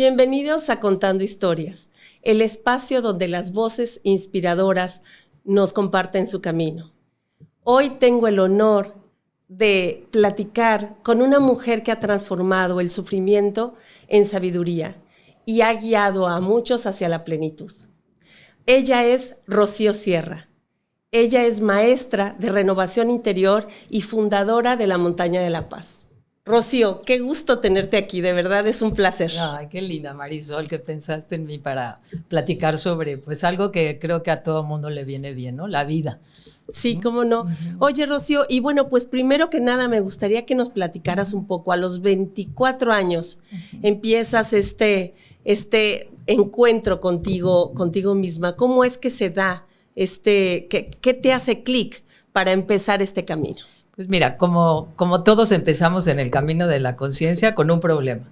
Bienvenidos a Contando Historias, el espacio donde las voces inspiradoras nos comparten su camino. Hoy tengo el honor de platicar con una mujer que ha transformado el sufrimiento en sabiduría y ha guiado a muchos hacia la plenitud. Ella es Rocío Sierra. Ella es maestra de renovación interior y fundadora de la Montaña de la Paz. Rocío, qué gusto tenerte aquí, de verdad es un placer. Ay, qué linda, Marisol, que pensaste en mí para platicar sobre pues algo que creo que a todo mundo le viene bien, ¿no? La vida. Sí, cómo no. Oye, Rocío, y bueno, pues primero que nada me gustaría que nos platicaras un poco. A los 24 años empiezas este encuentro contigo misma. ¿Cómo es que se da qué te hace clic para empezar este camino? Pues mira, como todos empezamos en el camino de la conciencia con un problema.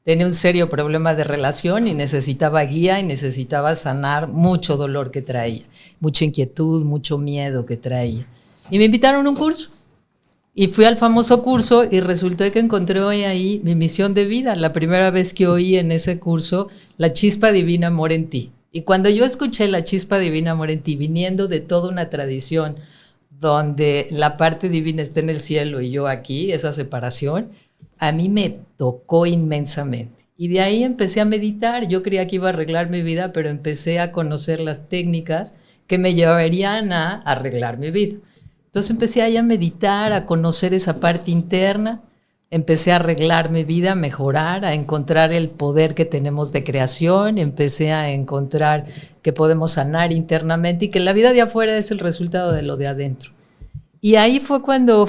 Tenía un serio problema de relación y necesitaba guía y necesitaba sanar mucho dolor que traía, mucha inquietud, mucho miedo que traía. Y me invitaron a un curso. Y fui al famoso curso y resultó que encontré hoy ahí mi misión de vida. La primera vez que oí en ese curso, la chispa divina mora en ti. Y cuando yo escuché la chispa divina mora en ti, viniendo de toda una tradición donde la parte divina está en el cielo y yo aquí, esa separación, a mí me tocó inmensamente. Y de ahí empecé a meditar. Yo creía que iba a arreglar mi vida, pero empecé a conocer las técnicas que me llevarían a arreglar mi vida. Entonces empecé ahí a meditar, a conocer esa parte interna, empecé a arreglar mi vida, a mejorar, a encontrar el poder que tenemos de creación, empecé a encontrar que podemos sanar internamente y que la vida de afuera es el resultado de lo de adentro. Y ahí fue cuando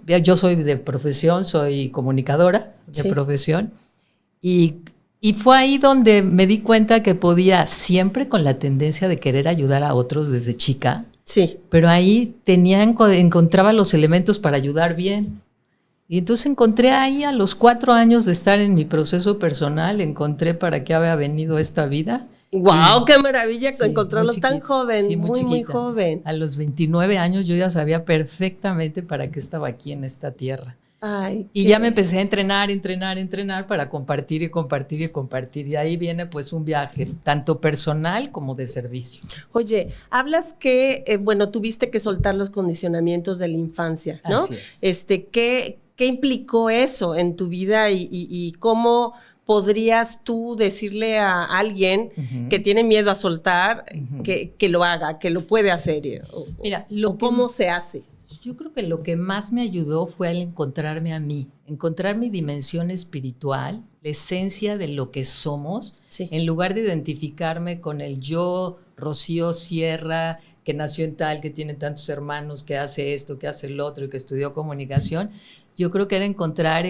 yo soy de profesión, soy comunicadora de profesión, y fue ahí donde me di cuenta que podía, siempre con la tendencia de querer ayudar a otros desde chica, sí, pero ahí encontraba los elementos para ayudar bien. Y entonces encontré ahí a los 4 años de estar en mi proceso personal, encontré para qué había venido esta vida. ¡Wow! ¡Qué maravilla encontrarlo tan joven! Sí, muy joven. A los 29 años yo ya sabía perfectamente para qué estaba aquí en esta tierra. Ay, y ya me empecé a entrenar para compartir y compartir y compartir. Y ahí viene pues un viaje, tanto personal como de servicio. Oye, hablas que, tuviste que soltar los condicionamientos de la infancia, ¿no? Así es. ¿Qué implicó eso en tu vida y cómo podrías tú decirle a alguien que tiene miedo a soltar que lo haga, que lo puede hacer? Mira, ¿cómo se hace? Yo creo que lo que más me ayudó fue al encontrarme a mí, encontrar mi dimensión espiritual, la esencia de lo que somos, en lugar de identificarme con el yo, Rocío Sierra, que nació en tal, que tiene tantos hermanos, que hace esto, que hace el otro y que estudió comunicación. Yo creo que era encontrar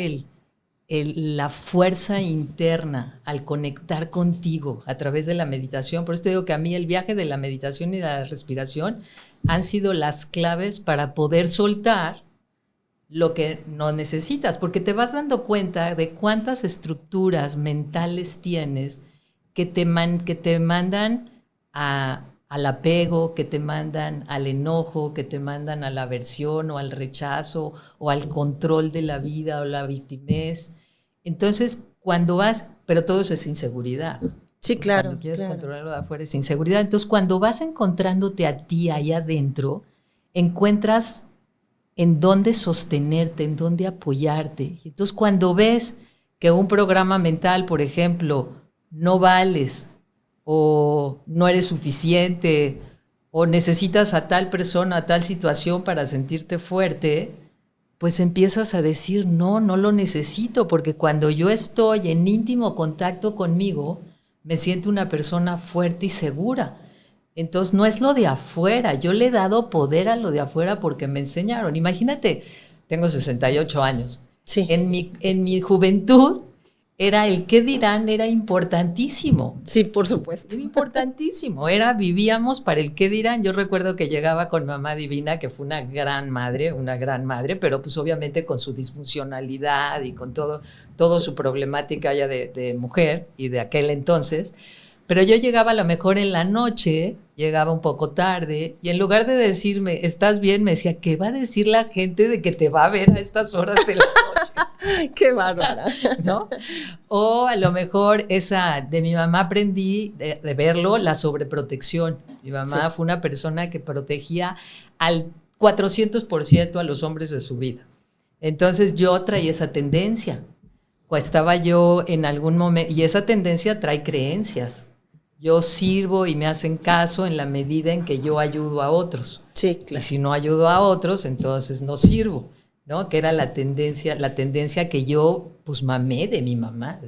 la fuerza interna al conectar contigo a través de la meditación. Por eso te digo que a mí el viaje de la meditación y de la respiración han sido las claves para poder soltar lo que no necesitas, porque te vas dando cuenta de cuántas estructuras mentales tienes que te mandan al apego, que te mandan al enojo, que te mandan a la aversión o al rechazo o al control de la vida o la victimez. Entonces, pero todo eso es inseguridad. Sí, claro. Cuando quieres controlarlo de afuera es inseguridad. Entonces, cuando vas encontrándote a ti ahí adentro, encuentras en dónde sostenerte, en dónde apoyarte. Entonces, cuando ves que un programa mental, por ejemplo, no vales, o no eres suficiente, o necesitas a tal persona, a tal situación para sentirte fuerte, pues empiezas a decir, no lo necesito, porque cuando yo estoy en íntimo contacto conmigo, me siento una persona fuerte y segura. Entonces no es lo de afuera, yo le he dado poder a lo de afuera porque me enseñaron. Imagínate, tengo 68 años. Sí. En mi juventud, el qué dirán era importantísimo. Sí, por supuesto. Era importantísimo. Vivíamos para el qué dirán. Yo recuerdo que llegaba con mamá divina, que fue una gran madre, pero pues obviamente con su disfuncionalidad y con todo su problemática ya de mujer y de aquel entonces. Pero yo llegaba a lo mejor en la noche, llegaba un poco tarde, y en lugar de decirme, ¿estás bien?, me decía, ¿qué va a decir la gente de que te va a ver a estas horas de la noche? Qué bárbara. ¿No? O a lo mejor esa de mi mamá aprendí de verlo, la sobreprotección. Mi mamá fue una persona que protegía al 400% a los hombres de su vida. Entonces yo traía esa tendencia. Estaba yo en algún momento, y esa tendencia trae creencias. Yo sirvo y me hacen caso en la medida en que yo ayudo a otros. Sí, claro. Y si no ayudo a otros, entonces no sirvo, ¿no? Que era la tendencia que yo pues mamé de mi mamá.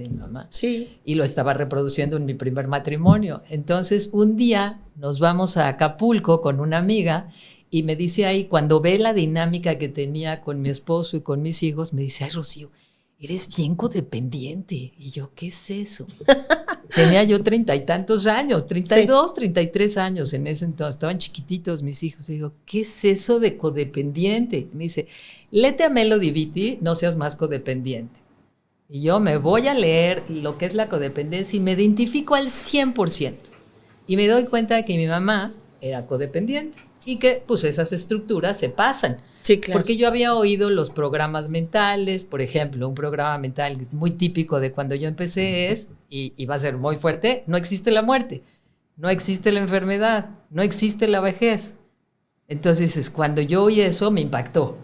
Sí. Y lo estaba reproduciendo en mi primer matrimonio. Entonces un día nos vamos a Acapulco con una amiga y me dice ahí, cuando ve la dinámica que tenía con mi esposo y con mis hijos, me dice, ay, Rocío, eres bien codependiente. Y yo, ¿qué es eso? Tenía yo 30 y tantos años, 32, 33 años en ese entonces. Estaban chiquititos mis hijos. Y digo, ¿qué es eso de codependiente? Me dice, léete a Melody Beattie, no seas más codependiente. Y yo me voy a leer lo que es la codependencia y me identifico al 100%. Y me doy cuenta de que mi mamá era codependiente y que pues esas estructuras se pasan. Sí, claro. Porque yo había oído los programas mentales, por ejemplo, un programa mental muy típico de cuando yo empecé es, y va a ser muy fuerte, no existe la muerte, no existe la enfermedad, no existe la vejez. Entonces, cuando yo oí eso, me impactó.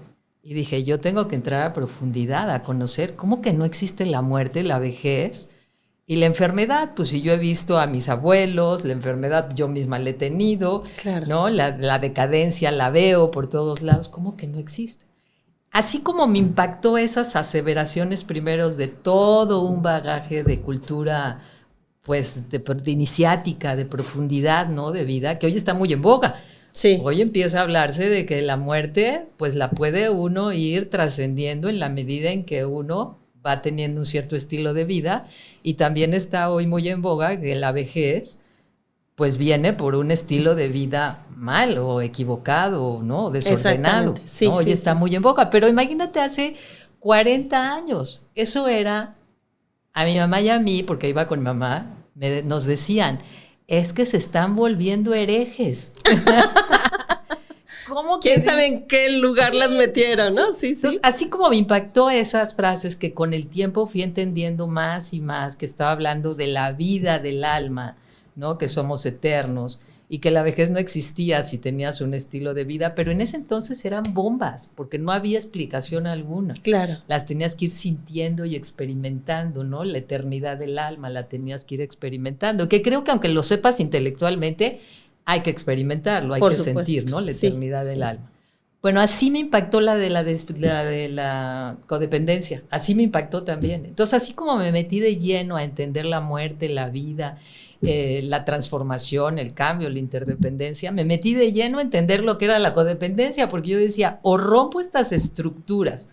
Y dije, yo tengo que entrar a profundidad, a conocer cómo que no existe la muerte, la vejez y la enfermedad. Pues si yo he visto a mis abuelos, la enfermedad yo misma la he tenido, claro, ¿no? La decadencia la veo por todos lados, ¿cómo que no existe? Así como me impactó esas aseveraciones primeros de todo un bagaje de cultura, pues de iniciática, de profundidad, ¿no? De vida, que hoy está muy en boga. Sí. Hoy empieza a hablarse de que la muerte, pues la puede uno ir trascendiendo en la medida en que uno va teniendo un cierto estilo de vida, y también está hoy muy en boga que la vejez, pues viene por un estilo de vida mal o equivocado, ¿no? Desordenado. Sí, ¿no? Hoy sí, está muy en boga, pero imagínate hace 40 años, eso era, a mi mamá y a mí, porque iba con mi mamá, nos decían, es que se están volviendo herejes. ¿Cómo que ¿Quién sabe en qué lugar las metieron, no? Sí, sí. Entonces, así como me impactó esas frases que con el tiempo fui entendiendo más y más, que estaba hablando de la vida del alma, ¿no? Que somos eternos y que la vejez no existía si tenías un estilo de vida, pero en ese entonces eran bombas, porque no había explicación alguna. Claro. Las tenías que ir sintiendo y experimentando, ¿no? La eternidad del alma la tenías que ir experimentando, que creo que aunque lo sepas intelectualmente, hay que experimentarlo, hay que sentir, ¿no? La eternidad del alma. Bueno, así me impactó la de la codependencia, así me impactó también. Entonces, así como me metí de lleno a entender la muerte, la vida, la transformación, el cambio, la interdependencia, me metí de lleno a entender lo que era la codependencia, porque yo decía, o rompo estas estructuras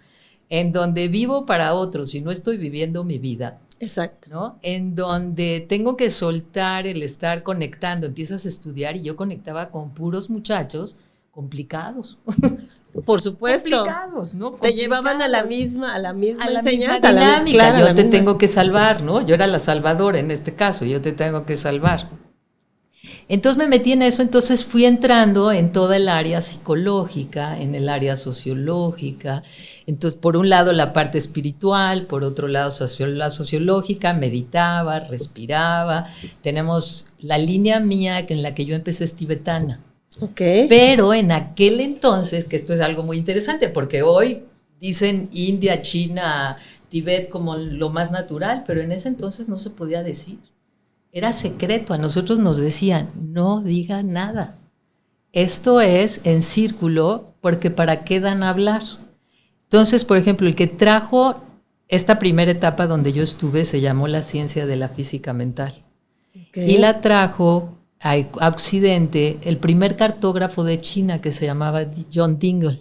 en donde vivo para otros y no estoy viviendo mi vida. Exacto. ¿No? En donde tengo que soltar el estar conectando, empiezas a estudiar y yo conectaba con puros muchachos complicados. Por supuesto. Complicados, ¿no? Te llevaban a la misma enseñanza, dinámica. Claro, yo te tengo que salvar, ¿no? Yo era la salvadora en este caso, yo te tengo que salvar. Entonces me metí en eso, entonces fui entrando en toda el área psicológica, en el área sociológica. Entonces, por un lado la parte espiritual, por otro lado la sociológica, meditaba, respiraba. Tenemos la línea mía en la que yo empecé es tibetana. Okay. Pero en aquel entonces, que esto es algo muy interesante, porque hoy dicen India, China, Tibet como lo más natural, pero en ese entonces no se podía decir. Era secreto, a nosotros nos decían, no diga nada. Esto es en círculo, porque ¿para qué dan a hablar? Entonces, por ejemplo, el que trajo esta primera etapa donde yo estuve se llamó la ciencia de la física mental. Okay. Y la trajo a Occidente el primer cartógrafo de China que se llamaba John Dingle.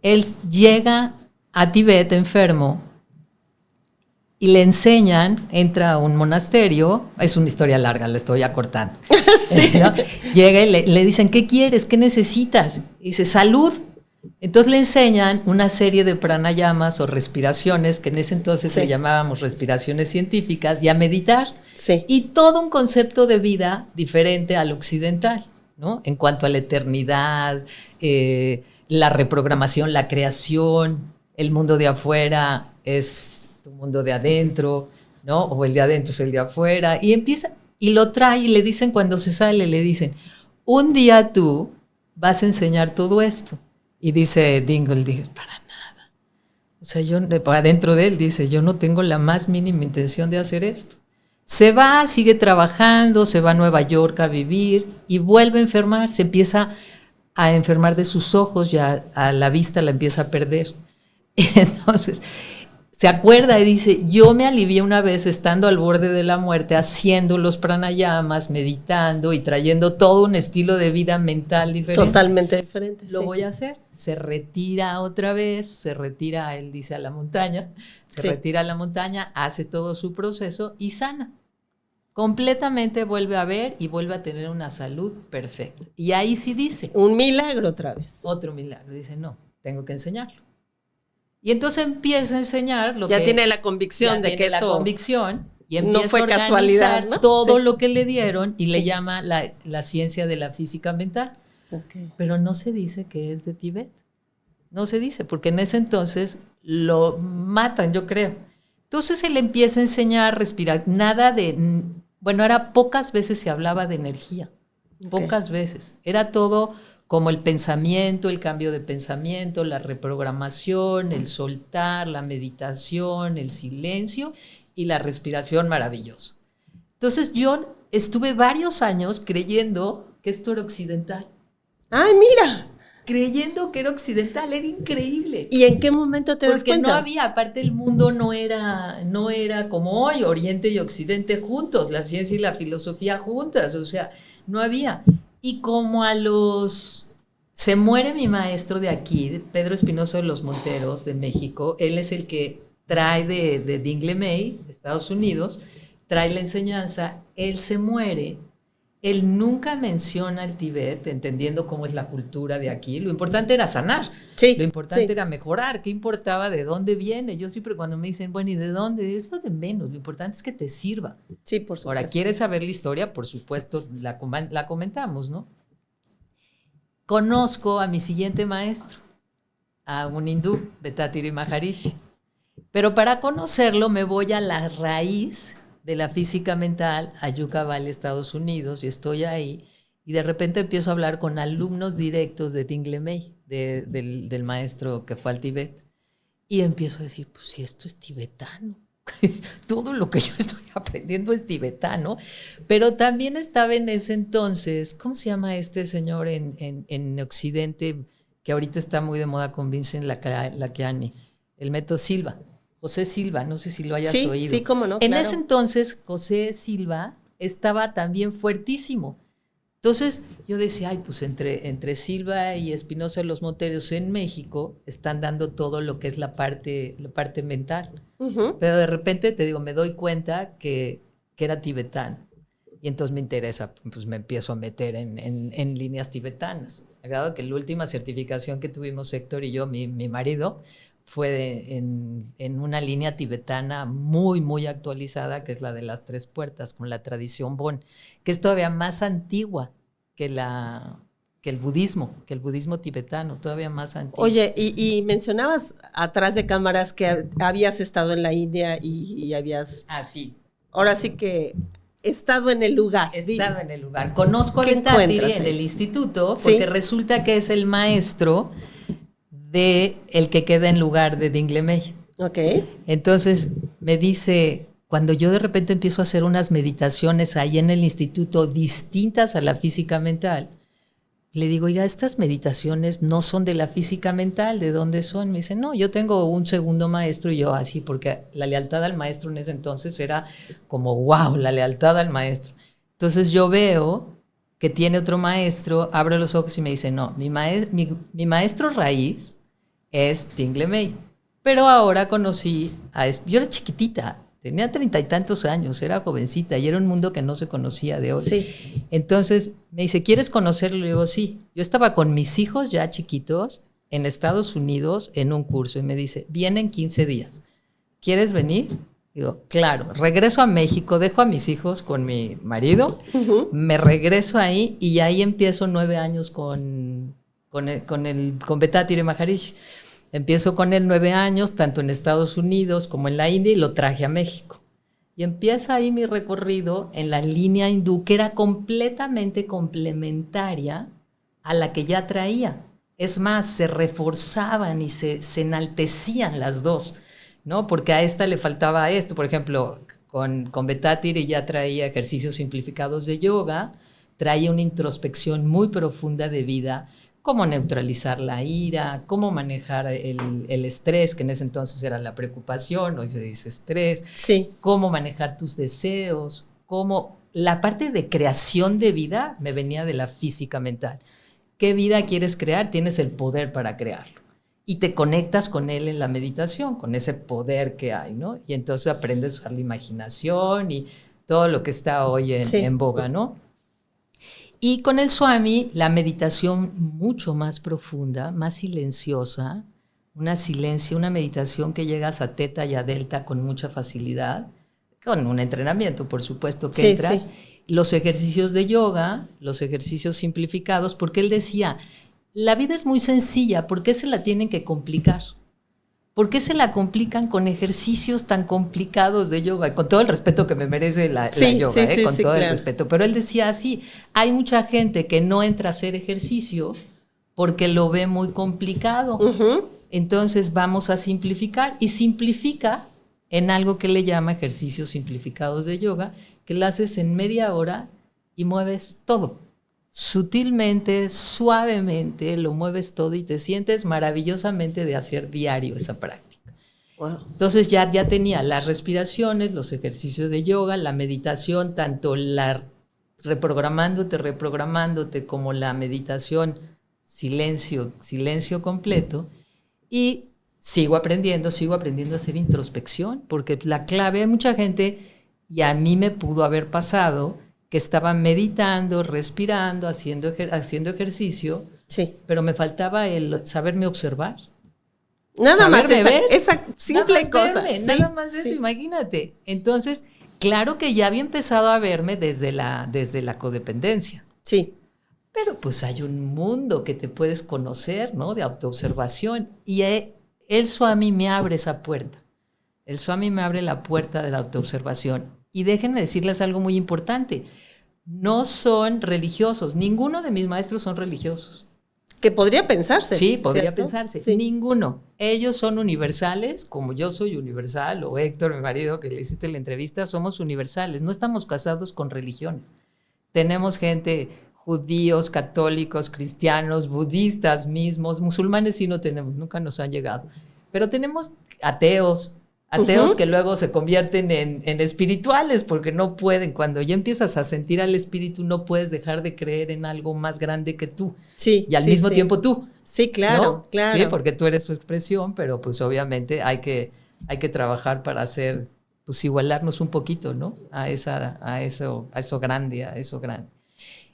Él llega a Tibet enfermo y le enseñan, entra a un monasterio, es una historia larga, la estoy acortando. Sí. ¿No? Llega y le dicen, ¿qué quieres? ¿Qué necesitas? Y dice, salud. Entonces le enseñan una serie de pranayamas o respiraciones, que en ese entonces le llamábamos respiraciones científicas, y a meditar. Sí. Y todo un concepto de vida diferente al occidental, ¿no? En cuanto a la eternidad, la reprogramación, la creación, el mundo de afuera, es tu mundo de adentro, ¿no? O el de adentro es el de afuera. Y empieza, y lo trae y le dicen cuando se sale, le dicen, un día tú vas a enseñar todo esto. Y dice Dingle, para nada. O sea, yo, adentro de él dice, yo no tengo la más mínima intención de hacer esto. Se va, sigue trabajando, se va a Nueva York a vivir y vuelve a enfermar, se empieza a enfermar de sus ojos, ya a la vista la empieza a perder. Entonces, se acuerda y dice, yo me alivié una vez estando al borde de la muerte, haciendo los pranayamas, meditando y trayendo todo un estilo de vida mental diferente. Totalmente diferente. Lo voy a hacer. Se retira otra vez, se retira, él dice, a la montaña, se retira a la montaña, hace todo su proceso y sana. Completamente vuelve a ver y vuelve a tener una salud perfecta. Y ahí sí dice. Un milagro otra vez. Otro milagro. Dice, no, tengo que enseñarlo. Y entonces empieza a enseñar lo ya que... tiene la convicción de que esto... la convicción y empieza no fue a organizar casualidad, ¿no? todo lo que le dieron y le llama la ciencia de la física mental. Okay. Pero no se dice que es de Tibet. No se dice, porque en ese entonces lo matan, yo creo. Entonces él empieza a enseñar a respirar. Nada de... Bueno, pocas veces se hablaba de energía. Pocas veces. Era todo como el pensamiento, el cambio de pensamiento, la reprogramación, el soltar, la meditación, el silencio y la respiración maravillosa. Entonces yo estuve varios años creyendo que esto era occidental. ¡Ay, mira! Creyendo que era occidental, era increíble. ¿Y en qué momento te das cuenta? Porque no había, aparte el mundo no era como hoy, Oriente y Occidente juntos, la ciencia y la filosofía juntas, o sea, no había. Y como se muere mi maestro de aquí, Pedro Espinosa de los Monteros, de México, él es el que trae de Dingle May, de Estados Unidos, trae la enseñanza, él se muere. Él nunca menciona el Tíbet, entendiendo cómo es la cultura de aquí. Lo importante era sanar, lo importante era mejorar. ¿Qué importaba de dónde viene? Yo siempre cuando me dicen, bueno, ¿y de dónde? Esto de menos, lo importante es que te sirva. Sí, por supuesto. Ahora, ¿quieres saber la historia? Por supuesto, la comentamos, ¿no? Conozco a mi siguiente maestro, a un hindú, Vettatiri Maharishi. Pero para conocerlo me voy a la raíz de la física mental a Yucca Valley, Estados Unidos, y estoy ahí, y de repente empiezo a hablar con alumnos directos de Dingle May, del maestro que fue al Tíbet, y empiezo a decir, pues si esto es tibetano, todo lo que yo estoy aprendiendo es tibetano, pero también estaba en ese entonces, ¿cómo se llama este señor en Occidente, que ahorita está muy de moda con Vincent Lakiani, el método Silva? José Silva, no sé si lo hayas oído. Sí, cómo no. En ese entonces, José Silva estaba también fuertísimo. Entonces, yo decía, ay, pues entre Silva y Espinosa de los Monteros en México están dando todo lo que es la parte mental. Uh-huh. Pero de repente, te digo, me doy cuenta que era tibetano. Y entonces me interesa, pues me empiezo a meter en líneas tibetanas. A grado que la última certificación que tuvimos Héctor y yo, mi marido, fue en una línea tibetana muy, muy actualizada, que es la de las 3 puertas, con la tradición Bon, que es todavía más antigua que el budismo tibetano, todavía más antiguo. Oye, y mencionabas atrás de cámaras que habías estado en la India y habías... Ah, sí. Ahora sí que... estado en el lugar. Estado en el lugar. Conozco a Vettatiri en el instituto, porque resulta que es el maestro de el que queda en lugar de Dingle May. Ok. Entonces me dice, cuando yo de repente empiezo a hacer unas meditaciones ahí en el instituto distintas a la física mental, le digo, oiga, estas meditaciones no son de la física mental, ¿de dónde son? Me dice, no, yo tengo un segundo maestro, y yo así, porque la lealtad al maestro en ese entonces era como, wow, la lealtad al maestro. Entonces yo veo que tiene otro maestro, abro los ojos y me dice, no, mi maestro raíz es Dingle May. Pero ahora conocí yo era chiquitita, tenía 30 y tantos años, era jovencita y era un mundo que no se conocía de hoy. Sí. Entonces me dice, ¿quieres conocerlo? Le digo, sí. Yo estaba con mis hijos ya chiquitos en Estados Unidos en un curso y me dice, vienen 15 días. ¿Quieres venir? Digo, claro. Regreso a México, dejo a mis hijos con mi marido, me regreso ahí y ahí empiezo 9 años con Vettatiri Maharishi. Empiezo con él 9 años, tanto en Estados Unidos como en la India, y lo traje a México. Y empieza ahí mi recorrido en la línea hindú, que era completamente complementaria a la que ya traía. Es más, se reforzaban y se enaltecían las dos, ¿no? Porque a esta le faltaba esto. Por ejemplo, con Vettatiri ya traía ejercicios simplificados de yoga, traía una introspección muy profunda de vida, cómo neutralizar la ira, cómo manejar el estrés, que en ese entonces era la preocupación, hoy se dice estrés, Sí. Cómo manejar tus deseos, cómo la parte de creación de vida me venía de la física mental. ¿Qué vida quieres crear? Tienes el poder para crearlo. Y te conectas con él en la meditación, con ese poder que hay, ¿no? Y entonces aprendes a usar la imaginación y todo lo que está hoy en boga, ¿no? Y con el Swami, la meditación mucho más profunda, más silenciosa, una meditación que llegas a teta y a delta con mucha facilidad, con un entrenamiento, por supuesto, que entras. Sí. Los ejercicios de yoga, los ejercicios simplificados, porque él decía, la vida es muy sencilla, ¿por qué se la tienen que complicar? ¿Por qué se la complican con ejercicios tan complicados de yoga? Con todo el respeto que me merece la yoga, con todo el respeto. Pero él decía así, hay mucha gente que no entra a hacer ejercicio porque lo ve muy complicado. Uh-huh. Entonces vamos a simplificar, y simplifica en algo que le llama ejercicios simplificados de yoga, que lo haces en media hora y mueves todo. Sutilmente, suavemente, lo mueves todo y te sientes maravillosamente de hacer diario esa práctica. Wow. Entonces ya tenía las respiraciones, los ejercicios de yoga, la meditación, tanto la reprogramándote, como la meditación silencio completo, y sigo aprendiendo a hacer introspección, porque la clave, hay mucha gente, y a mí me pudo haber pasado, que estaba meditando, respirando, haciendo ejercicio, sí, pero me faltaba el saberme observar. Nada más esa simple cosa. Nada más eso, imagínate. Entonces, claro que ya había empezado a verme desde la codependencia. Sí. Pero pues hay un mundo que te puedes conocer, ¿no? De autoobservación. Y el Swami me abre esa puerta. El Swami me abre la puerta de la autoobservación. Y déjenme decirles algo muy importante. No son religiosos. Ninguno de mis maestros son religiosos. Que podría pensarse. Sí, podría pensarse. Sí. Ninguno. Ellos son universales, como yo soy universal, o Héctor, mi marido, que le hiciste la entrevista, somos universales. No estamos casados con religiones. Tenemos gente, judíos, católicos, cristianos, budistas mismos, musulmanes sí no tenemos, nunca nos han llegado. Pero tenemos ateos uh-huh. que luego se convierten en espirituales, porque no pueden. Cuando ya empiezas a sentir al espíritu, no puedes dejar de creer en algo más grande que tú. Sí, y al mismo tiempo tú. Sí, claro, ¿no? claro. Sí, porque tú eres su expresión, pero pues obviamente hay que trabajar para hacer, pues igualarnos un poquito, ¿no? A eso grande.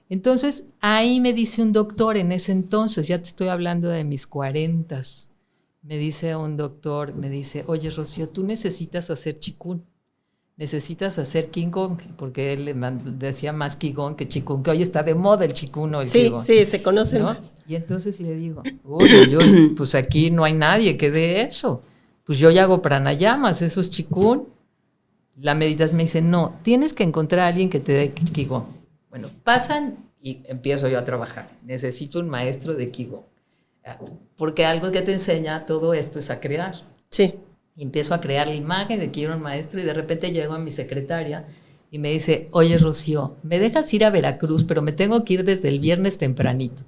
Entonces, ahí me dice un doctor en ese entonces, ya te estoy hablando de mis 40s, me dice un doctor, oye, Rocío, tú necesitas hacer Qigong, necesitas hacer Qigong, porque él le decía más Qigong que Qigong, que hoy está de moda el Qigong o el Qigong. Sí, se conoce, ¿no? Más. Y entonces le digo, oye, pues aquí no hay nadie que dé eso, pues yo ya hago pranayamas, eso es Qigong. La meditación me dice, no, tienes que encontrar a alguien que te dé Qigong. Bueno, pasan y empiezo yo a trabajar, necesito un maestro de Qigong. Porque algo que te enseña todo esto es a crear. Sí. Y empiezo a crear la imagen de que quiero un maestro, y de repente llego a mi secretaria y me dice, oye, Rocío, me dejas ir a Veracruz, pero me tengo que ir desde el viernes tempranito,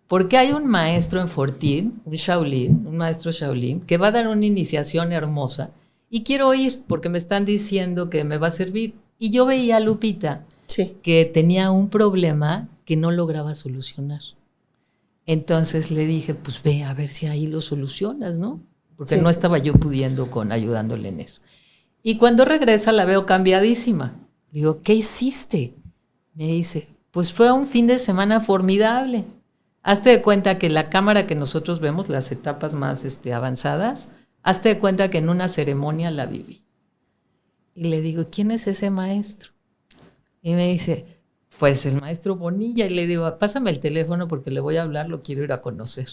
porque hay un maestro en Fortín, un maestro Shaolin, que va a dar una iniciación hermosa, y quiero ir porque me están diciendo que me va a servir. Y yo veía a Lupita, sí, que tenía un problema que no lograba solucionar. Entonces le dije, pues ve a ver si ahí lo solucionas, ¿no? Porque sí, no estaba yo pudiendo ayudándole en eso. Y cuando regresa la veo cambiadísima. Le digo, ¿qué hiciste? Me dice, pues fue un fin de semana formidable. Hazte de cuenta que la cámara que nosotros vemos, las etapas más avanzadas, hazte de cuenta que en una ceremonia la viví. Y le digo, ¿quién es ese maestro? Y me dice, pues el maestro Bonilla. Y le digo, pásame el teléfono porque le voy a hablar, lo quiero ir a conocer.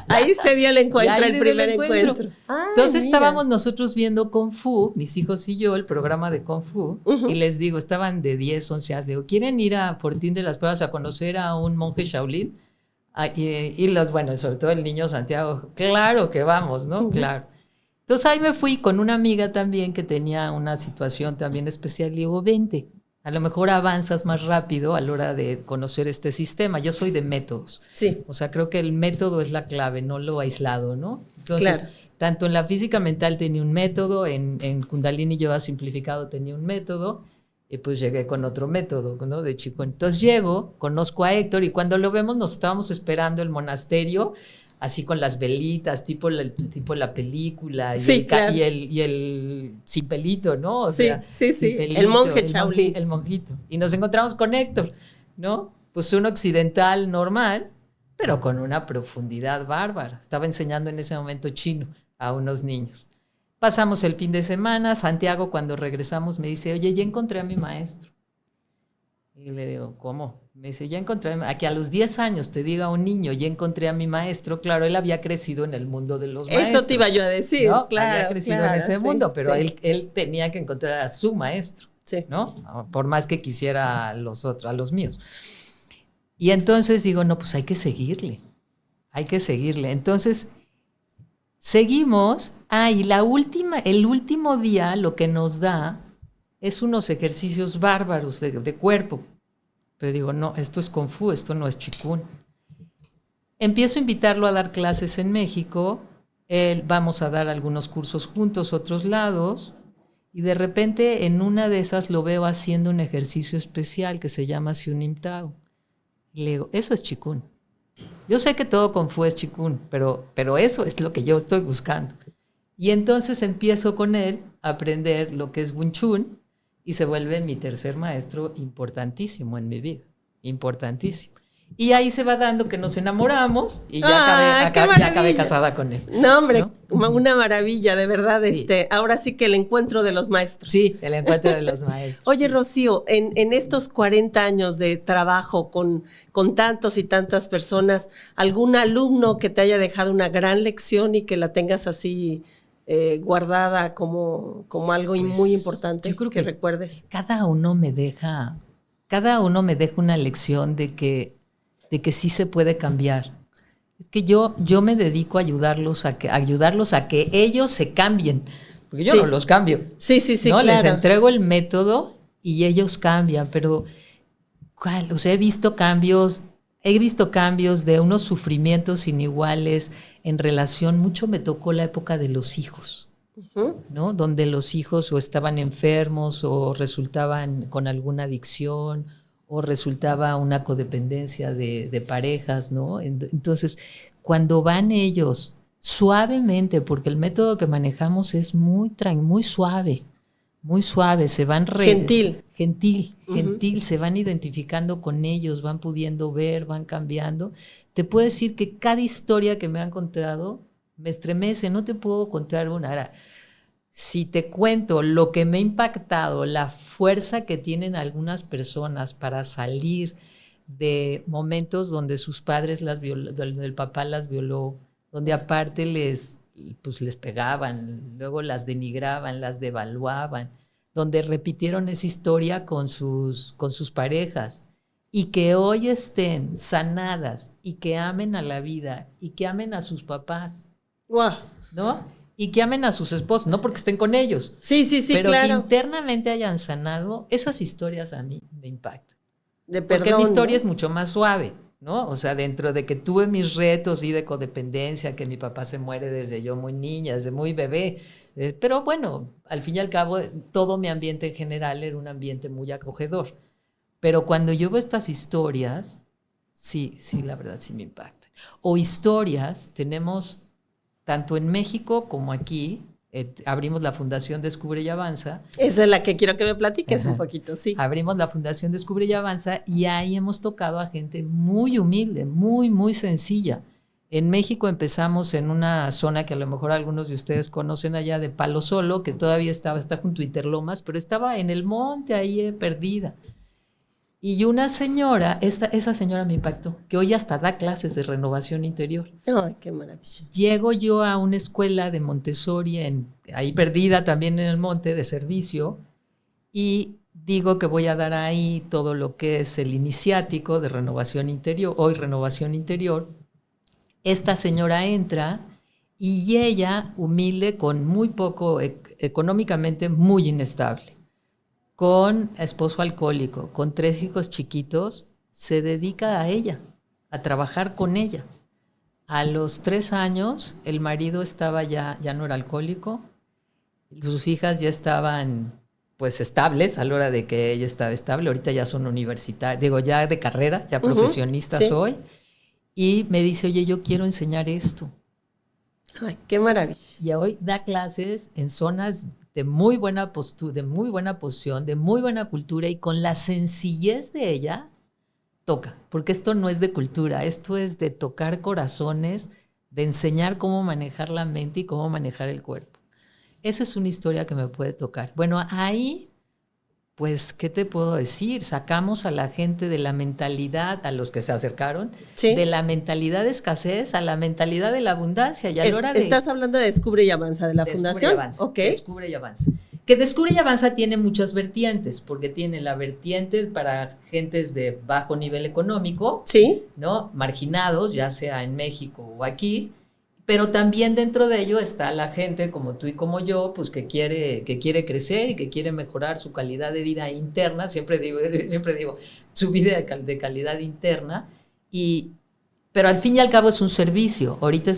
Ahí se dio el encuentro, el primer encuentro. Entonces estábamos nosotros viendo Kung Fu, mis hijos y yo, el programa de Kung Fu, y les digo, estaban de 10, 11 años, digo, ¿quieren ir a Fortín de las Pruebas a conocer a un monje Shaolin? Y bueno, sobre todo el niño Santiago, claro que vamos, ¿no? Claro. Entonces ahí me fui con una amiga también que tenía una situación también especial, y digo, vente. A lo mejor avanzas más rápido a la hora de conocer este sistema. Yo soy de métodos. Sí. O sea, creo que el método es la clave, no lo aislado, ¿no? Entonces, claro, tanto en la física mental tenía un método, en Kundalini Yoga simplificado tenía un método, y pues llegué con otro método, ¿no? De chico. Entonces llego, conozco a Héctor, y cuando lo vemos nos estábamos esperando el monasterio, así con las velitas, tipo la película, y, sí, claro, y el sin pelito, ¿no? O sí, sea, sí, pelito, el monje Shaolin. El monjito. Y nos encontramos con Héctor, ¿no? Pues un occidental normal, pero con una profundidad bárbara. Estaba enseñando en ese momento chino a unos niños. Pasamos el fin de semana. Santiago, cuando regresamos, me dice, oye, ya encontré a mi maestro. Y le digo, ¿cómo? Me dice, ya encontré a que a los 10 años te diga un niño, ya encontré a mi maestro. Claro, él había crecido en el mundo de los maestros. Eso te iba yo a decir, ¿no? Claro. Había crecido en ese mundo, pero él tenía que encontrar a su maestro, sí, ¿no? Por más que quisiera a los míos. Y entonces digo, no, pues hay que seguirle. Entonces, seguimos. Y el último día lo que nos da es unos ejercicios bárbaros de cuerpo. Pero digo, no, esto es Kung Fu, esto no es Qigong. Empiezo a invitarlo a dar clases en México. Vamos a dar algunos cursos juntos, otros lados. Y de repente en una de esas lo veo haciendo un ejercicio especial que se llama Siunim Tao. Y le digo, eso es Qigong. Yo sé que todo Kung Fu es Qigong, pero eso es lo que yo estoy buscando. Y entonces empiezo con él a aprender lo que es Wing Chun, y se vuelve mi tercer maestro importantísimo en mi vida, importantísimo. Y ahí se va dando que nos enamoramos y ya acabé casada con él. No, hombre, ¿no? Una maravilla, de verdad. Sí. Ahora sí que el encuentro de los maestros. Sí, el encuentro de los maestros. Oye, Rocío, en estos 40 años de trabajo con tantos y tantas personas, ¿algún alumno que te haya dejado una gran lección y que la tengas así guardada como algo pues, muy importante? Yo creo que recuerdes. Cada uno me deja una lección de que sí se puede cambiar. Es que yo me dedico a ayudarlos a que ellos se cambien, porque yo no los cambio. Sí, ¿no? claro. Les entrego el método y ellos cambian, pero o sea, he visto cambios de unos sufrimientos iniguales en relación. Mucho me tocó la época de los hijos, ¿no? Donde los hijos o estaban enfermos o resultaban con alguna adicción o resultaba una codependencia de parejas, ¿no? Entonces, cuando van ellos suavemente, porque el método que manejamos es muy suave, se van gentil, se van identificando con ellos, van pudiendo ver, van cambiando. Te puedo decir que cada historia que me han contado me estremece, no te puedo contar una. Ahora, si te cuento lo que me ha impactado, la fuerza que tienen algunas personas para salir de momentos donde sus padres donde el papá las violó, donde aparte les pegaban, luego las denigraban, las devaluaban, donde repitieron esa historia con sus parejas, y que hoy estén sanadas y que amen a la vida y que amen a sus papás. ¡Wow! ¿No? Y que amen a sus esposos, no porque estén con ellos. Sí, pero claro. Que internamente hayan sanado. Esas historias a mí me impactan. Porque mi historia es mucho más suave, ¿no? O sea, dentro de que tuve mis retos y de codependencia, que mi papá se muere desde yo muy niña, desde muy bebé. Pero bueno, al fin y al cabo, todo mi ambiente en general era un ambiente muy acogedor. Pero cuando yo veo estas historias, sí, la verdad sí me impacta. O historias, tenemos tanto en México como aquí, abrimos la Fundación Descubre y Avanza. Esa es la que quiero que me platiques un poquito, sí. Abrimos la Fundación Descubre y Avanza y ahí hemos tocado a gente muy humilde, muy sencilla. En México empezamos en una zona que a lo mejor algunos de ustedes conocen allá, de Palo Solo, que todavía está junto a Interlomas, pero estaba en el monte ahí perdida. Y una señora, esa señora me impactó, que hoy hasta da clases de renovación interior. ¡Ay, qué maravilla! Llego yo a una escuela de Montessori, ahí perdida también en el monte, de servicio, y digo que voy a dar ahí todo lo que es el iniciático de renovación interior, hoy renovación interior. Esta señora entra y ella, humilde, con muy poco, económicamente muy inestable, con esposo alcohólico, con 3 hijos chiquitos, se dedica a ella, a trabajar con ella. A los 3 años, el marido estaba ya no era alcohólico, sus hijas ya estaban pues estables a la hora de que ella estaba estable, ahorita ya son universitarias, digo, ya de carrera, ya profesionistas sí. hoy, y me dice, oye, yo quiero enseñar esto. ¡Ay, qué maravilla! Y hoy da clases en zonas de muy buena postura, de muy buena posición, de muy buena cultura, y con la sencillez de ella toca, porque esto no es de cultura, esto es de tocar corazones, de enseñar cómo manejar la mente y cómo manejar el cuerpo. Esa es una historia que me puede tocar. Bueno, ahí, pues, ¿qué te puedo decir? Sacamos a la gente de la mentalidad, a los que se acercaron, ¿Sí? de la mentalidad de escasez a la mentalidad de la abundancia. Y a la hora de, ¿Estás hablando de Descubre y Avanza, de la fundación? Y Avanza, okay. Descubre y Avanza. Que Descubre y Avanza tiene muchas vertientes, porque tiene la vertiente para gentes de bajo nivel económico, ¿sí? ¿no? Marginados, ya sea en México o aquí, pero también dentro de ello está la gente como tú y como yo, pues que quiere crecer y que quiere mejorar su calidad de vida interna, siempre digo su vida de calidad interna, pero al fin y al cabo es un servicio. Ahorita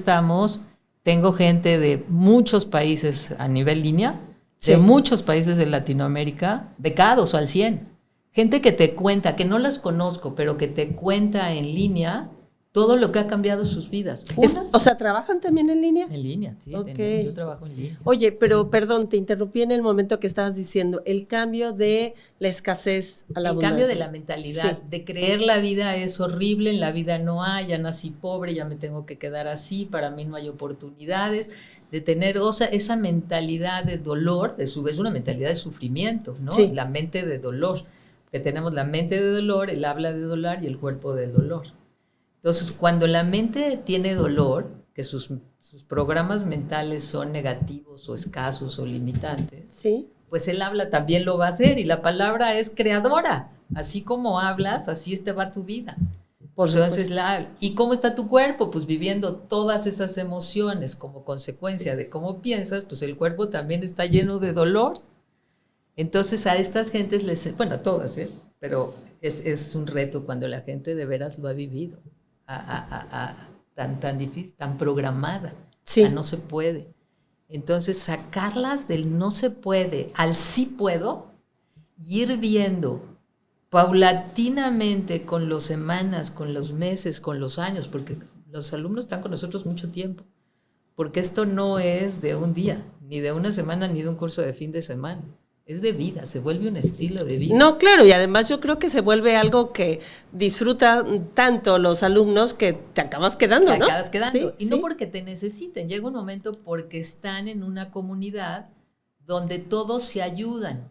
tengo gente de muchos países a nivel línea, de muchos países de Latinoamérica, becados al 100. Gente que te cuenta, que no las conozco, pero que te cuenta en línea todo lo que ha cambiado sus vidas. O sea, ¿trabajan también en línea? En línea, sí. Okay. Yo trabajo en línea. Oye, pero perdón, te interrumpí en el momento que estabas diciendo el cambio de la escasez a la abundancia. El cambio de la mentalidad, de creer la vida es horrible, en la vida no hay, ya nací pobre, ya me tengo que quedar así, para mí no hay oportunidades, de tener esa mentalidad de dolor, es una mentalidad de sufrimiento, ¿no? Sí. La mente de dolor, que tenemos la mente de dolor, el habla de dolor y el cuerpo de dolor. Entonces, cuando la mente tiene dolor, que sus programas mentales son negativos o escasos o limitantes, ¿sí? Pues el habla también lo va a hacer, y la palabra es creadora. Así como hablas, así va tu vida. Entonces, ¿y cómo está tu cuerpo? Pues viviendo todas esas emociones como consecuencia de cómo piensas, pues el cuerpo también está lleno de dolor. Entonces a estas gentes a todas, pero es un reto cuando la gente de veras lo ha vivido. Tan difícil, tan programada, no se puede. Entonces sacarlas del no se puede al sí puedo, y ir viendo paulatinamente con las semanas, con los meses, con los años, porque los alumnos están con nosotros mucho tiempo, porque esto no es de un día, ni de una semana, ni de un curso de fin de semana. Es de vida, se vuelve un estilo de vida. No, claro, y además yo creo que se vuelve algo que disfrutan tanto los alumnos que te acabas quedando, ¿no? Te acabas quedando, sí, y no porque te necesiten, llega un momento porque están en una comunidad donde todos se ayudan.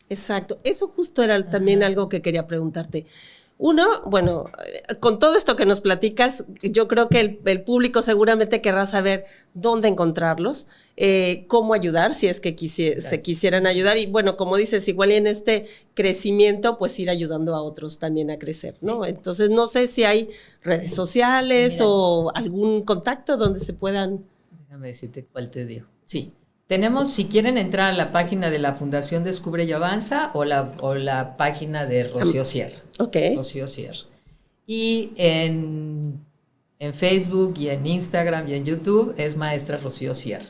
Exacto, eso justo era también algo que quería preguntarte. Uno, bueno, con todo esto que nos platicas, yo creo que el público seguramente querrá saber dónde encontrarlos, cómo ayudar, si es que se quisieran ayudar. Y bueno, como dices, igual y en este crecimiento, pues ir ayudando a otros también a crecer, ¿no? Entonces, no sé si hay redes sociales o algún contacto donde se puedan... Déjame decirte cuál te digo. Sí. Tenemos, si quieren entrar a la página de la Fundación Descubre y Avanza o la página de Rocío Sierra. Ok. Rocío Sierra. Y en Facebook y en Instagram y en YouTube es Maestra Rocío Sierra.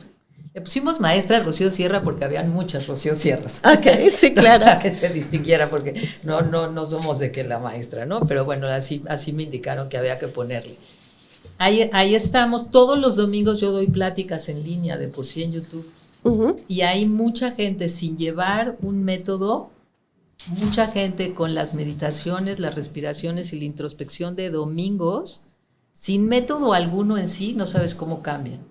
Le pusimos Maestra Rocío Sierra porque habían muchas Rocío Sierras. Ok, sí, claro. Para que se distinguiera, porque no somos de que la maestra, ¿no? Pero bueno, así me indicaron que había que ponerle. Ahí estamos. Todos los domingos yo doy pláticas en línea, de por sí en YouTube. Uh-huh. Y hay mucha gente sin llevar un método, mucha gente con las meditaciones, las respiraciones y la introspección de domingos, sin método alguno en sí, no sabes cómo cambian.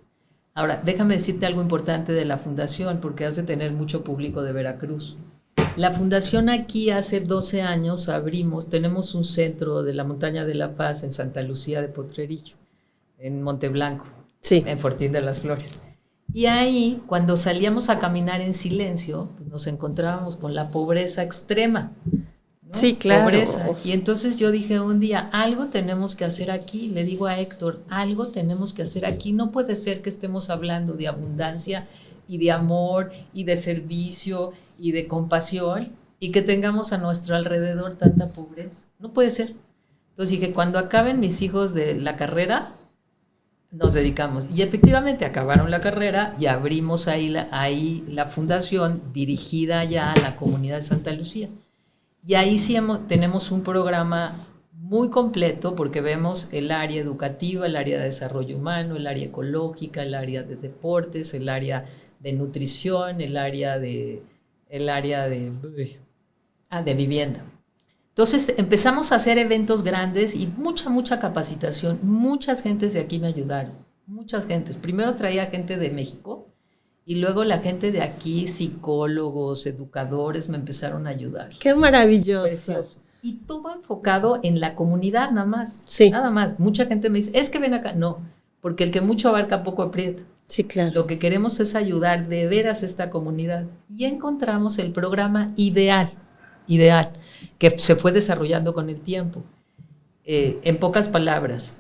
Ahora, déjame decirte algo importante de la fundación, porque has de tener mucho público de Veracruz. La fundación aquí hace 12 años tenemos un centro de la Montaña de la Paz en Santa Lucía de Potrerillo, en Monteblanco, sí, en Fortín de las Flores. Y ahí, cuando salíamos a caminar en silencio, pues nos encontrábamos con la pobreza extrema, ¿no? Sí, claro. Pobreza. Y entonces yo dije un día, algo tenemos que hacer aquí. Le digo a Héctor, algo tenemos que hacer aquí. No puede ser que estemos hablando de abundancia y de amor y de servicio y de compasión y que tengamos a nuestro alrededor tanta pobreza. No puede ser. Entonces dije, cuando acaben mis hijos de la carrera, nos dedicamos. Y efectivamente acabaron la carrera y abrimos ahí la fundación dirigida ya a la comunidad de Santa Lucía. Y ahí sí tenemos un programa muy completo porque vemos el área educativa, el área de desarrollo humano, el área ecológica, el área de deportes, el área de nutrición, el área de vivienda. Entonces empezamos a hacer eventos grandes y mucha capacitación. Muchas gentes de aquí me ayudaron, muchas gentes. Primero traía gente de México y luego la gente de aquí, psicólogos, educadores, me empezaron a ayudar. ¡Qué maravilloso! Precioso. Y todo enfocado en la comunidad nada más. Sí. Nada más. Mucha gente me dice, es que ven acá. No, porque el que mucho abarca poco aprieta. Sí, claro. Lo que queremos es ayudar de veras a esta comunidad. Y encontramos el programa ideal, que se fue desarrollando con el tiempo. En pocas palabras,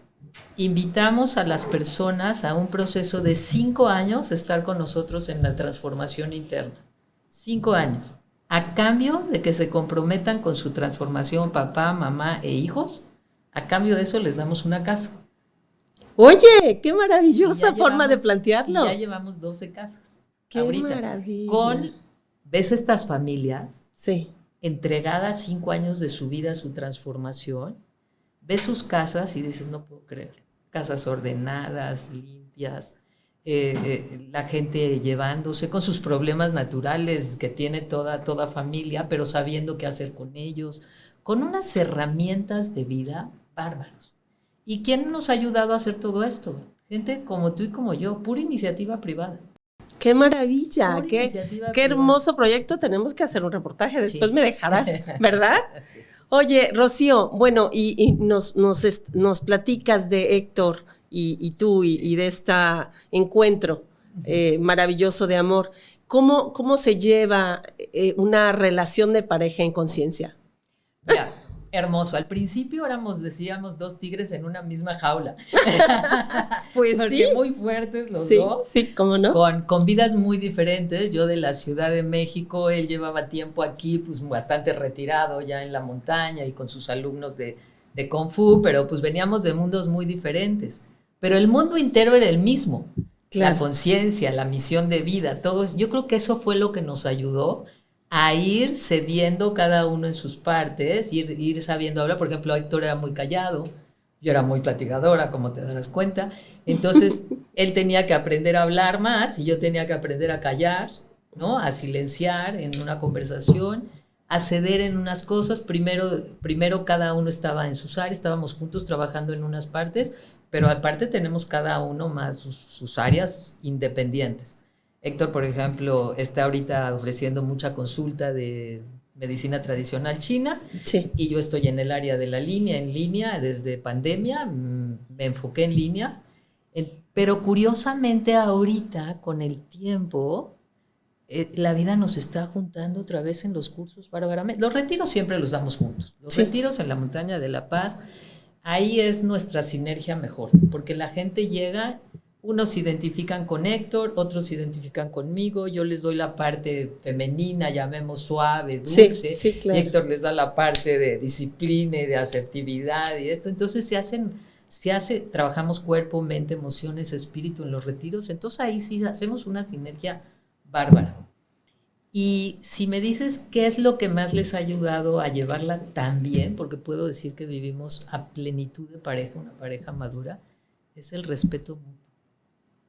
invitamos a las personas a un proceso de 5 años estar con nosotros en la transformación interna. 5 años. A cambio de que se comprometan con su transformación, papá, mamá e hijos, a cambio de eso les damos una casa. Oye, qué maravillosa forma de plantearlo. Y ya llevamos 12 casas. Qué maravilla. ¿Ves estas familias? Sí. Entregadas 5 años de su vida a su transformación, ves sus casas y dices, no puedo creer. Casas ordenadas, limpias, la gente llevándose con sus problemas naturales que tiene toda familia, pero sabiendo qué hacer con ellos, con unas herramientas de vida bárbaros. ¿Y quién nos ha ayudado a hacer todo esto? Gente como tú y como yo, pura iniciativa privada. ¡Qué maravilla! ¡Qué hermoso proyecto! Tenemos que hacer un reportaje, después me dejarás, ¿verdad? Sí. Oye, Rocío, bueno, y nos platicas de Héctor y tú y de este encuentro maravilloso de amor. ¿Cómo se lleva una relación de pareja en conciencia? Mira, hermoso. Al principio decíamos 2 tigres en una misma jaula. Pues porque sí. Muy fuertes los dos. Sí, ¿cómo no? Con vidas muy diferentes. Yo de la Ciudad de México, él llevaba tiempo aquí, pues bastante retirado ya en la montaña y con sus alumnos de Kung Fu, pero pues veníamos de mundos muy diferentes. Pero el mundo entero era el mismo. Claro. La conciencia, la misión de vida, todo eso. Yo creo que eso fue lo que nos ayudó a ir cediendo cada uno en sus partes, ir sabiendo hablar. Por ejemplo, Héctor era muy callado, yo era muy platicadora, como te darás cuenta. Entonces, él tenía que aprender a hablar más y yo tenía que aprender a callar, ¿no? A silenciar en una conversación, a ceder en unas cosas. Primero cada uno estaba en sus áreas, estábamos juntos trabajando en unas partes, pero aparte tenemos cada uno más sus áreas independientes. Héctor, por ejemplo, está ahorita ofreciendo mucha consulta de medicina tradicional china. Sí. Y yo estoy en el área de en línea, desde pandemia, me enfoqué en línea. Pero curiosamente ahorita, con el tiempo, la vida nos está juntando otra vez en los cursos bárbaramente. Los retiros siempre los damos juntos. Los retiros en la Montaña de la Paz, ahí es nuestra sinergia mejor, porque la gente llega. Unos se identifican con Héctor, otros se identifican conmigo, yo les doy la parte femenina, llamemos suave, dulce, sí, claro. Y Héctor les da la parte de disciplina y de asertividad y esto. Entonces trabajamos cuerpo, mente, emociones, espíritu en los retiros, entonces ahí sí hacemos una sinergia bárbara. Y si me dices qué es lo que más les ha ayudado a llevarla tan bien, porque puedo decir que vivimos a plenitud de pareja, una pareja madura, es el respeto mutuo.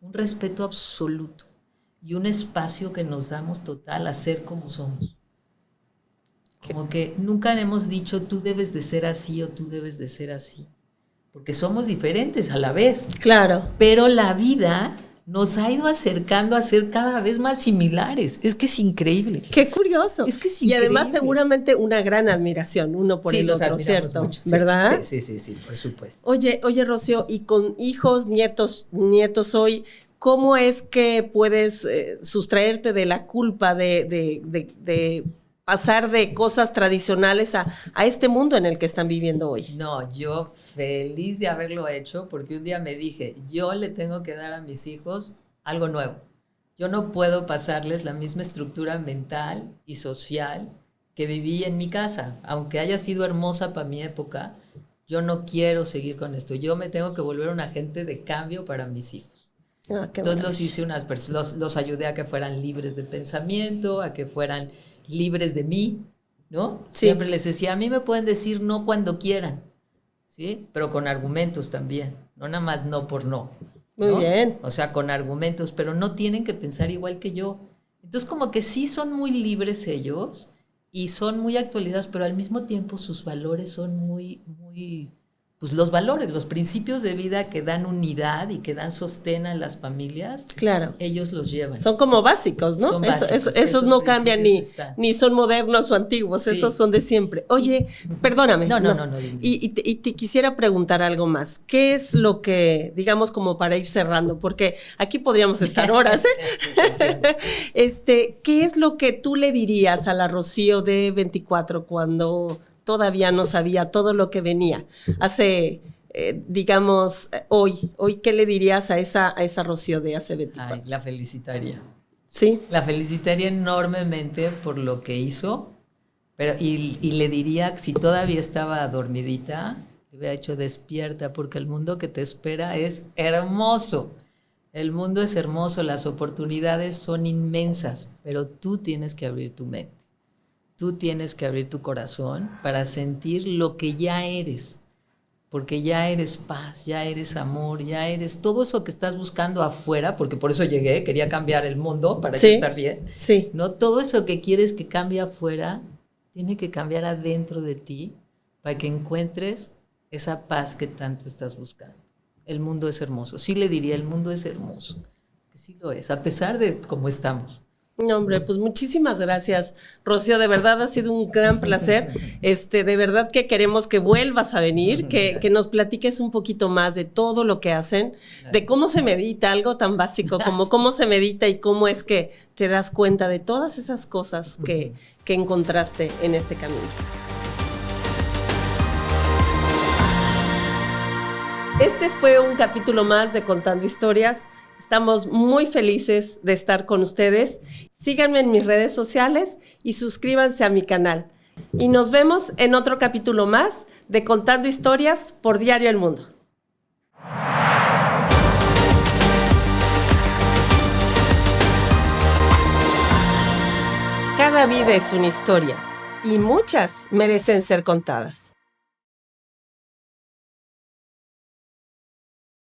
Un respeto absoluto y un espacio que nos damos total a ser como somos. Como que nunca hemos dicho tú debes de ser así o tú debes de ser así, porque somos diferentes a la vez. Claro. Pero la vida nos ha ido acercando a ser cada vez más similares. Es que es increíble. Qué curioso. Es que es y además increíble. seguramente una gran admiración uno por el los otro, admiramos ¿cierto? mucho. ¿Verdad? Sí, por supuesto. Oye, Rocío, y con hijos, nietos hoy, ¿cómo es que puedes sustraerte de la culpa de pasar de cosas tradicionales a este mundo en el que están viviendo hoy? No, yo feliz de haberlo hecho porque un día me dije, yo le tengo que dar a mis hijos algo nuevo. Yo no puedo pasarles la misma estructura mental y social que viví en mi casa. Aunque haya sido hermosa para mi época, yo no quiero seguir con esto. Yo me tengo que volver un agente de cambio para mis hijos. Entonces los ayudé a que fueran libres de pensamiento, a que fueran libres de mí, ¿no? Sí. Siempre les decía, a mí me pueden decir no cuando quieran, ¿sí? Pero con argumentos también, no nada más no por no. Muy bien. O sea, con argumentos, pero no tienen que pensar igual que yo. Entonces, como que sí son muy libres ellos y son muy actualizados, pero al mismo tiempo sus valores son muy, pues los valores, los principios de vida que dan unidad y que dan sostén a las familias, claro, ellos los llevan. Son como básicos, ¿no? Esos no cambian ni son modernos o antiguos, sí. Esos son de siempre. Oye, perdóname. No. Y te quisiera preguntar algo más. ¿Qué es lo que, digamos, como para ir cerrando? Porque aquí podríamos estar horas, ¿eh? ¿Qué es lo que tú le dirías a la Rocío de 24 cuando todavía no sabía todo lo que venía? Hace, digamos, hoy, ¿qué le dirías a esa Rocío de hace 24? Ay, la felicitaría. Sí. La felicitaría enormemente por lo que hizo, pero y le diría, si todavía estaba dormidita, le hubiera dicho despierta, porque el mundo que te espera es hermoso. El mundo es hermoso, las oportunidades son inmensas, pero tú tienes que abrir tu mente. Tú tienes que abrir tu corazón para sentir lo que ya eres, porque ya eres paz, ya eres amor, ya eres todo eso que estás buscando afuera, porque por eso llegué, quería cambiar el mundo para estar bien. Sí. ¿No? Todo eso que quieres que cambie afuera, tiene que cambiar adentro de ti para que encuentres esa paz que tanto estás buscando. El mundo es hermoso. Sí le diría, el mundo es hermoso. Sí lo es, a pesar de cómo estamos. No, hombre, pues muchísimas gracias, Rocío, de verdad ha sido un gran placer, de verdad que queremos que vuelvas a venir, que nos platiques un poquito más de todo lo que hacen, de cómo se medita, algo tan básico como cómo se medita y cómo es que te das cuenta de todas esas cosas que encontraste en este camino. Este fue un capítulo más de Contando Historias. Estamos muy felices de estar con ustedes. Síganme en mis redes sociales y suscríbanse a mi canal. Y nos vemos en otro capítulo más de Contando Historias por Diario El Mundo. Cada vida es una historia y muchas merecen ser contadas.